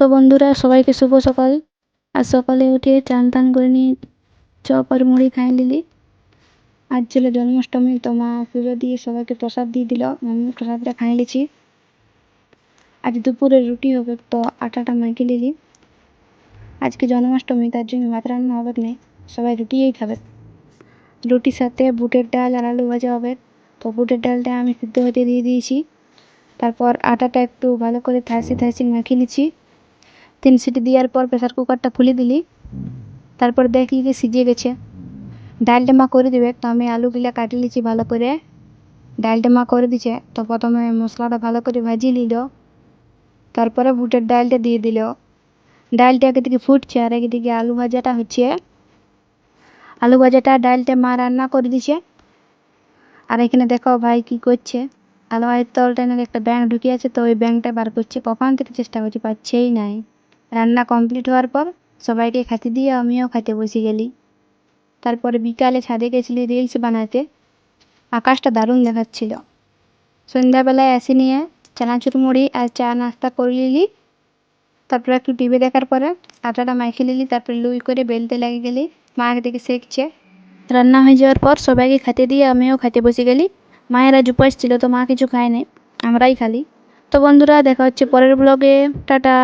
তো বন্ধুরা সবাইকে শুভ সকাল। আজ সকালে উঠে চান টান করে নিয়ে চপ আর মুড়ি খাই নিলি। আজ ছিল জন্মাষ্টমী, তো মা পুজো দিয়ে সবাইকে প্রসাদ দিয়ে দিল, আমি প্রসাদটা খাই লিছি। আজ দুপুরে রুটি হবে, তো আটাটা মেখে নিলি। আজকে জন্মাষ্টমী, তার জন্য ভাত রান্না হবে না, সবাই রুটিই খাবে। রুটির সাথে বুটের ডাল আর আলু ভাজা হবে। তো বুটের ডালটা আমি সিদ্ধ হতে দিয়ে দিয়েছি। তারপর আটাটা একটু ভালো করে থাইসি মেখে নিচ্ছি। 3 সিটি দেওয়ার পর প্রেসার কুকারটা খুলে দিলি। তারপর দেখলি যে সিজে গেছে। ডালটা মা করে দিবে, তো আমি আলুগুলা কাটি লিছি ভালো করে। ডালটা মা করে দিছে, তো প্রথমে মশলাটা ভালো করে ভাজিয়ে নিল। তারপরে বুটের ডালটা দিয়ে দিল। ডালটা একদিকে ফুটছে আর একদিকে আলু ভাজাটা হচ্ছে। আলু ভাজাটা ডালটা মা রান্না করে দিছে। আর এখানে দেখো ভাই কি করছে। আলু ভাজার তলটা একটা ব্যাঙ ঢুকে আছে, তো ওই ব্যাঙটা বার করছে। কখন থেকে চেষ্টা করছি, পাচ্ছেই নাই। রান্না কমপ্লিট হওয়ার পর সবাইকে খেতে দিয়ে আমিও খেতে বসে গেলি। তারপরে বিকালে ছাদে গেছিলি রিলস বানাতে। আকাশটা দারুণ দেখাচ্ছিল। সন্ধ্যাবেলায় এসে নিয়ে চানাচুর মুড়ি আর চা নাস্তা করে নিলি। তারপরে একটু টিভি দেখার পরে আটাটা মাখিয়ে নিলি। তারপরে লুই করে বেলতে লেগে গেলি। মা একদিকে সেঁকছে। রান্না হয়ে যাওয়ার পর সবাইকে খেতে দিয়ে আমিও খেতে বসে গেলি। মায়ের আজ উপাস ছিল, তো মা কিছু খায় নাই, আমরাই খালি। তো বন্ধুরা দেখা হচ্ছে পরের ব্লগে। টাটা।